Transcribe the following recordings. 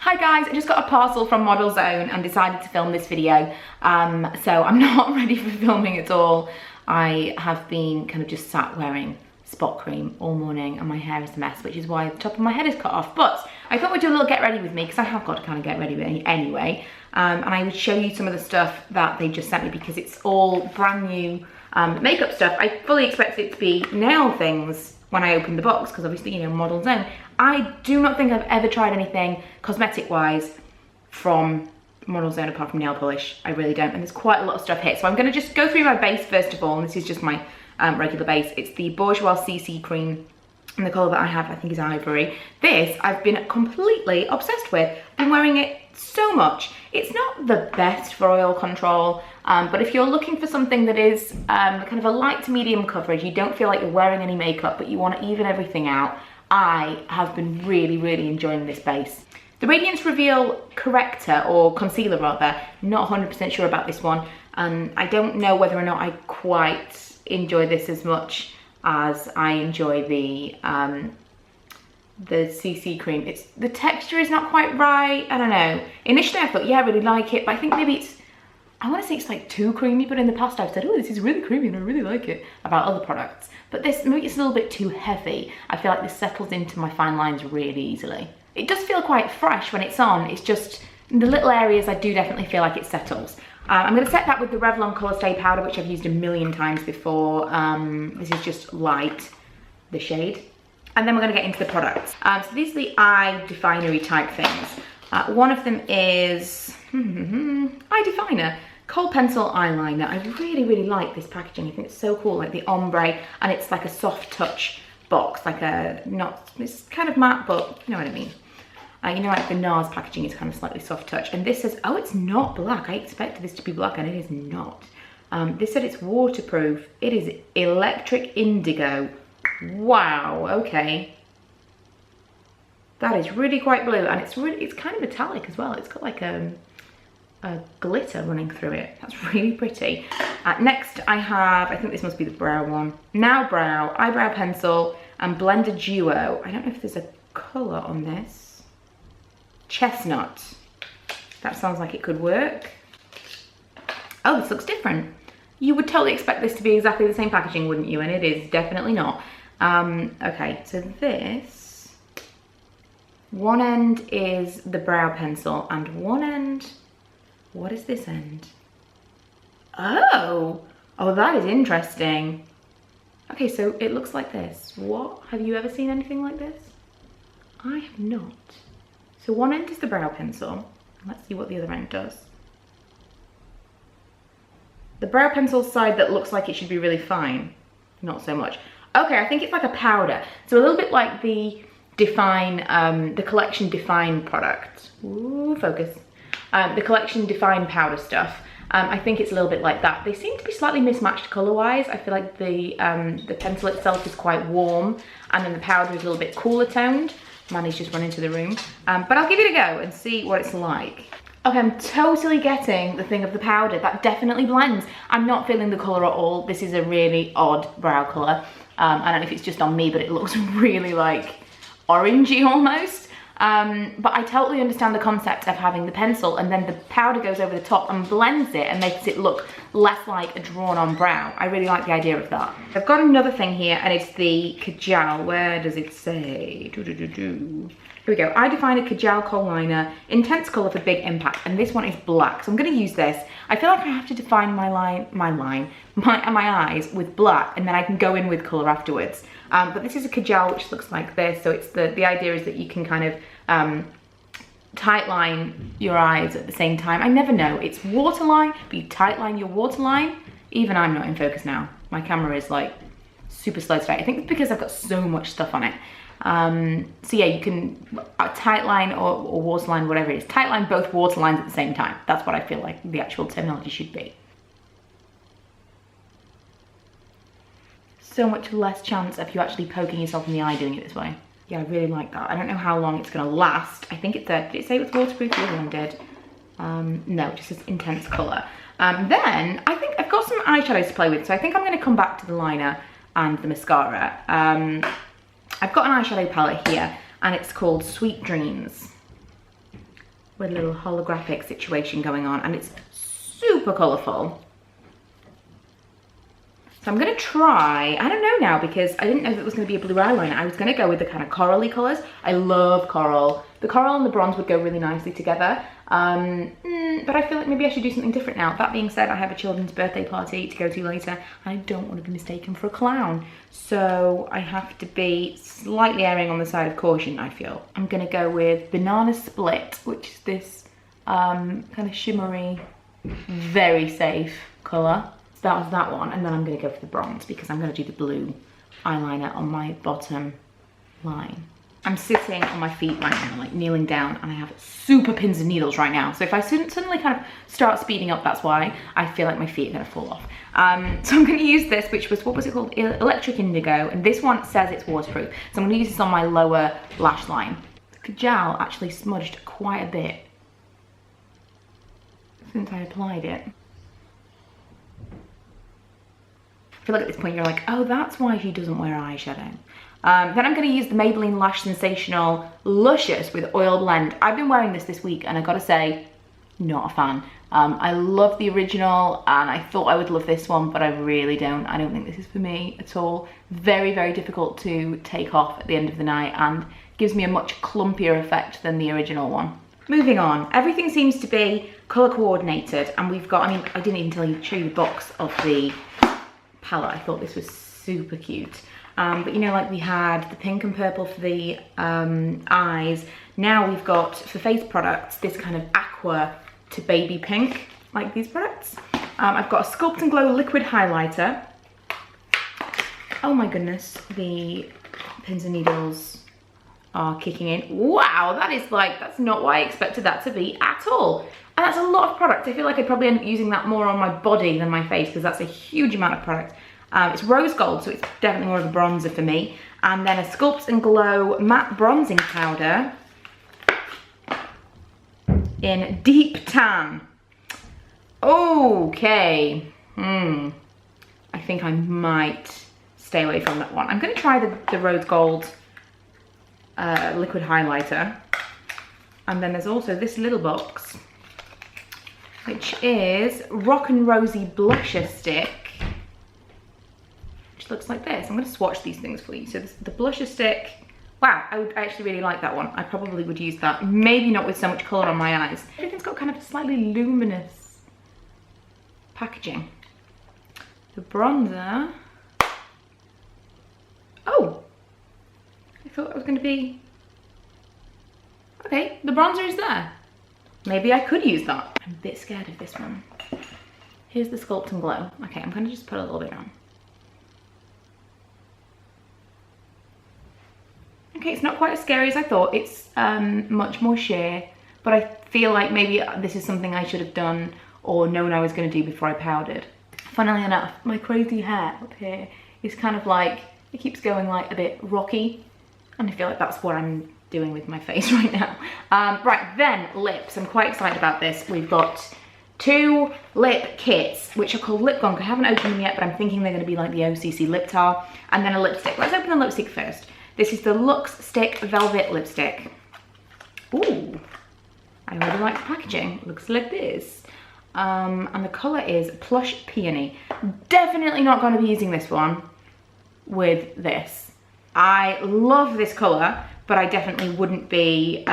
Hi guys, I just got a parcel from Model Zone and decided to film this video. So I'm not ready for filming at all. I have been kind of just sat wearing spot cream all morning and my hair is a mess, which is why the top of my head is cut off. But I thought we'd do a little get ready with me because I have got to kind of get ready with me anyway. And I would show you some of the stuff that they just sent me because it's all brand new makeup stuff. I fully expected it to be nail things when I opened the box because obviously, you know, Model Zone. I do not think I've ever tried anything cosmetic-wise from Model Zone apart from nail polish. I really don't, and there's quite a lot of stuff here. So I'm gonna just go through my base first of all, and this is just my regular base. It's the Bourjois CC cream, and the colour that I have, I think, is Ivory. This, I've been completely obsessed with. I've been wearing it so much. It's not the best for oil control, but if you're looking for something that is kind of a light to medium coverage, you don't feel like you're wearing any makeup, but you want to even everything out, I have been really enjoying this base. The Radiance Reveal Corrector, or Concealer rather, not 100% sure about this one. I don't know whether or not I quite enjoy this as much as I enjoy the CC cream. The texture is not quite right, I don't know. Initially I thought, yeah, I really like it, but I think maybe it's, I want to say it's like too creamy, but in the past I've said, oh, this is really creamy and I really like it about other products. But this, maybe it's a little bit too heavy. I feel like this settles into my fine lines really easily. It does feel quite fresh when it's on. It's just, in the little areas I do definitely feel like it settles. I'm going to set that with the Revlon Colour Stay Powder, which I've used a million times before. This is just light, the shade. And then we're going to get into the products. So these are the eye definery type things. One of them is Eye Definer. Kohl Pencil Eyeliner. I really like this packaging. I think it's so cool, like the ombre, and it's like a soft touch box, like a, not, it's kind of matte, but you know what I mean. You know, like the NARS packaging is kind of slightly soft touch. And this says, oh, it's not black. I expected this to be black and it is not. This said it's waterproof. It is electric indigo. Wow, okay. That is really quite blue, and it's kind of metallic as well. It's got like a glitter running through it. That's really pretty. Next I have, I think this must be the brow one. Now Brow Eyebrow Pencil and Blender Duo. I don't know if there's a colour on this. Chestnut. That sounds like it could work. Oh, this looks different. You would totally expect this to be exactly the same packaging, wouldn't you? And it is definitely not. Okay, so this, one end is the brow pencil and one end, what is this end? Oh, that is interesting. Okay, so it looks like this. What? Have you ever seen anything like this? I have not. So one end is the brow pencil. Let's see what the other end does. The brow pencil side that looks like it should be really fine, not so much. Okay, I think it's like a powder. So a little bit like the Define, the Collection Define product. Ooh, focus. The Collection Define powder stuff. I think it's a little bit like that. They seem to be slightly mismatched color-wise. I feel like the pencil itself is quite warm, and then the powder is a little bit cooler toned. Manny's just run into the room. But I'll give it a go and see what it's like. Okay, I'm totally getting the thing of the powder. That definitely blends. I'm not feeling the colour at all. This is a really odd brow colour. I don't know if it's just on me, but it looks really like orangey almost. But I totally understand the concept of having the pencil and then the powder goes over the top and blends it and makes it look less like a drawn-on brow. I really like the idea of that. I've got another thing here, and it's the Kajal. Where does it say? Here we go. Eye Definer Kajal Kohl Liner. Intense colour for big impact. And this one is black. So I'm going to use this. I feel like I have to define my eyes with black, and then I can go in with colour afterwards. But this is a Kajal which looks like this. So it's the idea is that you can kind of tight line your eyes at the same time. I never know. It's waterline, but you tight line your waterline. Even I'm not in focus now. My camera is like super slow today. I think it's because I've got so much stuff on it. So yeah, you can tight line or waterline, whatever it is. Tight line both water lines at the same time. That's what I feel like the actual terminology should be. So much less chance of you actually poking yourself in the eye doing it this way. Yeah, I really like that. I don't know how long it's gonna last. I think it said, did it say it was waterproof? The other one did. No, just this intense colour. Then I think I've got some eyeshadows to play with, so I think I'm gonna come back to the liner and the mascara. I've got an eyeshadow palette here, and it's called Sweet Dreams. with a little holographic situation going on, and it's super colourful. So I'm gonna try, I don't know now, because I didn't know if it was gonna be a blue eyeliner. I was gonna go with the kind of corally colours. I love coral. The coral and the bronze would go really nicely together. But I feel like maybe I should do something different now. That being said, I have a children's birthday party to go to later, and I don't want to be mistaken for a clown. So I have to be slightly erring on the side of caution, I feel. I'm gonna go with Banana Split, which is this kind of shimmery, very safe colour. So that was that one, and then I'm gonna go for the bronze because I'm gonna do the blue eyeliner on my bottom line. I'm sitting on my feet right now, like kneeling down, and I have super pins and needles right now. So if I suddenly kind of start speeding up, that's why. I feel like my feet are gonna fall off. So I'm gonna use this, which was, what was it called? Electric Indigo, and this one says it's waterproof. So I'm gonna use this on my lower lash line. The gel actually smudged quite a bit since I applied it. I feel like at this point you're like, oh, that's why she doesn't wear eyeshadow. Then I'm going to use the Maybelline Lash Sensational Luscious with Oil Blend. I've been wearing this week, and I gotta say, not a fan. I love the original, and I thought I would love this one, but I really don't. I don't think this is for me at all. Very, very difficult to take off at the end of the night, and gives me a much clumpier effect than the original one. Moving on, everything seems to be colour coordinated, and we've got, I mean, I didn't even show you the box of the palette. I thought this was super cute. But you know, like we had the pink and purple for the eyes. Now we've got, for face products, this kind of aqua to baby pink, like these products. I've got a Sculpt and Glow liquid highlighter. Oh my goodness, the pins and needles are kicking in. Wow, that is like, that's not what I expected that to be at all. And that's a lot of product. I feel like I'd probably end up using that more on my body than my face, because that's a huge amount of product. It's rose gold, so it's definitely more of a bronzer for me. And then a Sculpt and Glow matte bronzing powder in deep tan. Okay, I think I might stay away from that one. I'm gonna try the rose gold liquid highlighter. And then there's also this little box, which is Rock and Rosy Blusher Stick. Looks like this. I'm going to swatch these things for you. So this, the blusher stick, wow, I actually really like that one. I probably would use that. Maybe not with so much colour on my eyes. Everything's got kind of a slightly luminous packaging. The bronzer. Oh, I thought that was going to be, okay, the bronzer is there. Maybe I could use that. I'm a bit scared of this one. Here's the Sculpt and Glow. Okay, I'm going to just put a little bit on. Okay, it's not quite as scary as I thought. It's much more sheer, but I feel like maybe this is something I should have done or known I was going to do before I powdered. Funnily enough, my crazy hair up here is kind of like, it keeps going like a bit rocky, and I feel like that's what I'm doing with my face right now. Right, then lips. I'm quite excited about this. We've got 2 lip kits, which are called Lip Gunk. I haven't opened them yet, but I'm thinking they're going to be like the OCC Lip Tar, and then a lipstick. Let's open the lipstick first. This is the Luxe Stick Velvet Lipstick. Ooh, I really like the packaging. It looks like this. And the colour is Plush Peony. Definitely not going to be using this one with this. I love this colour, but I definitely wouldn't be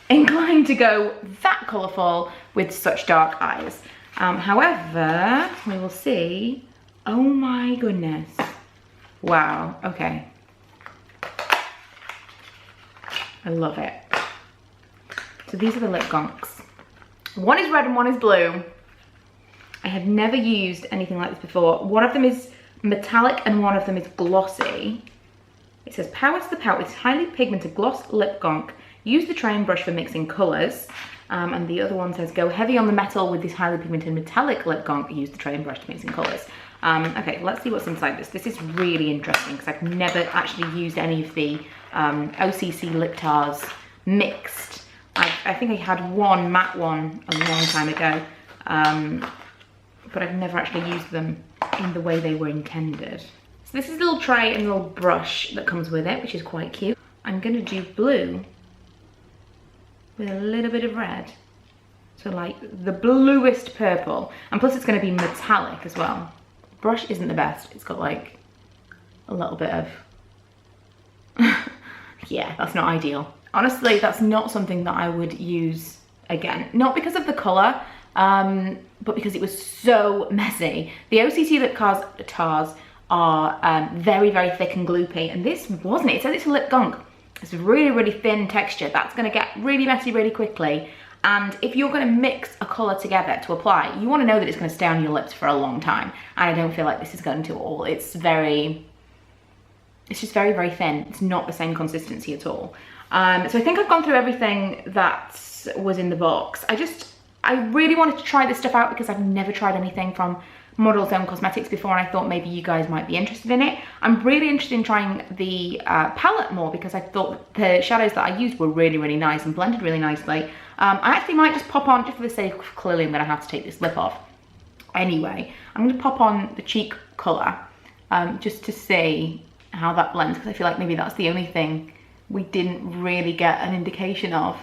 inclined to go that colourful with such dark eyes. However, we will see. Oh my goodness. Wow, okay. I love it. So these are the lip gunks. One is red and one is blue. I have never used anything like this before. One of them is metallic and one of them is glossy. It says, power to the pout with highly pigmented gloss lip gunk. Use the train brush for mixing colours. And the other one says, go heavy on the metal with this highly pigmented metallic lip gunk. Use the train brush to mixing colours. Okay, let's see what's inside this. This is really interesting because I've never actually used any of the OCC lip tars mixed. I think I had one matte one a long time ago, but I've never actually used them in the way they were intended. So this is a little tray and a little brush that comes with it, which is quite cute. I'm gonna do blue with a little bit of red. So like the bluest purple. And plus it's gonna be metallic as well. Brush isn't the best. It's got like a little bit of, yeah, that's not ideal. Honestly, that's not something that I would use again. Not because of the color, but because it was so messy. The OCC lip tars are very, very thick and gloopy, and this wasn't. It says it's a lip gunk. It's a really, really thin texture. That's gonna get really messy really quickly. And if you're gonna mix a color together to apply, you wanna know that it's gonna stay on your lips for a long time. And I don't feel like this is going to at all. It's just very, very thin. It's not the same consistency at all. So I think I've gone through everything that was in the box. I really wanted to try this stuff out because I've never tried anything from Model's Own Cosmetics before, and I thought maybe you guys might be interested in it. I'm really interested in trying the palette more because I thought the shadows that I used were really, really nice and blended really nicely. I actually might just pop on, just for the sake of clearly I'm gonna have to take this lip off. Anyway, I'm gonna pop on the cheek color just to see how that blends, because I feel like maybe that's the only thing we didn't really get an indication of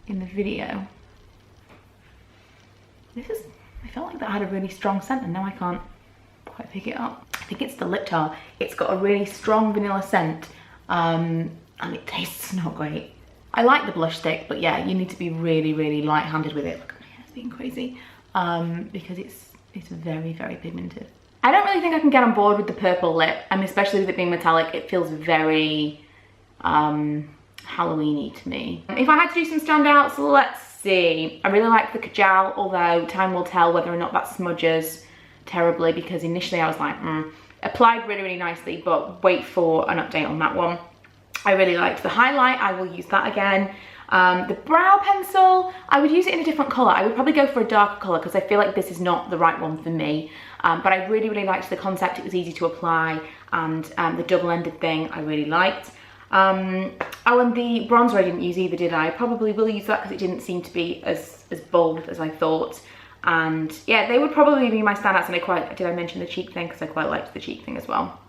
in the video. I felt like that had a really strong scent and now I can't quite pick it up. I think it's the lip tar. It's got a really strong vanilla scent and it tastes not great. I like the blush stick, but yeah, you need to be really, really light-handed with it. Look at my hair's being crazy because it's very, very pigmented. I don't really think I can get on board with the purple lip, and especially with it being metallic, it feels very Halloween-y to me. If I had to do some standouts, let's see. I really like the Kajal, although time will tell whether or not that smudges terribly, because initially I was like, applied really, really nicely, but wait for an update on that one. I really liked the highlight. I will use that again. The brow pencil, I would use it in a different color. I would probably go for a darker color because I feel like this is not the right one for me. But I really, really liked the concept. It was easy to apply, and the double-ended thing I really liked. Oh, and the bronzer I didn't use either, did I? I probably will use that because it didn't seem to be as bold as I thought. And yeah, they would probably be my standouts. And did I mention the cheek thing? Because I quite liked the cheek thing as well.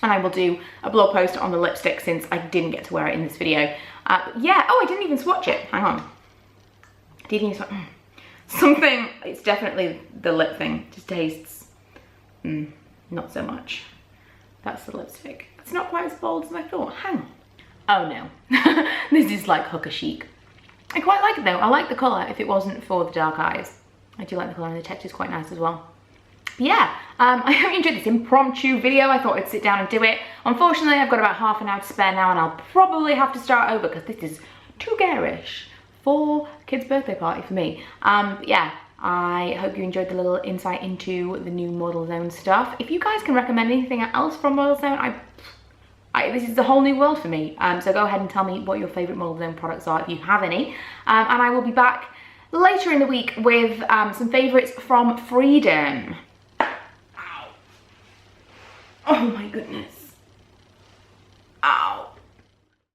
And I will do a blog post on the lipstick since I didn't get to wear it in this video. Yeah, oh, I didn't even swatch it. Hang on. Didn't even swatch. Something, it's definitely the lip thing. Just tastes, not so much. That's the lipstick. It's not quite as bold as I thought. Hang on. Oh no. This is like hooker chic. I quite like it though. I like the colour if it wasn't for the dark eyes. I do like the colour, and the texture is quite nice as well. But yeah, I hope you enjoyed this impromptu video. I thought I'd sit down and do it. Unfortunately, I've got about half an hour to spare now, and I'll probably have to start over because this is too garish for a kid's birthday party for me. But yeah, I hope you enjoyed the little insight into the new Model Zone stuff. If you guys can recommend anything else from Model Zone, this is a whole new world for me. So go ahead and tell me what your favourite Model Zone products are if you have any. And I will be back later in the week with some favourites from Freedom. Ow. Oh my goodness.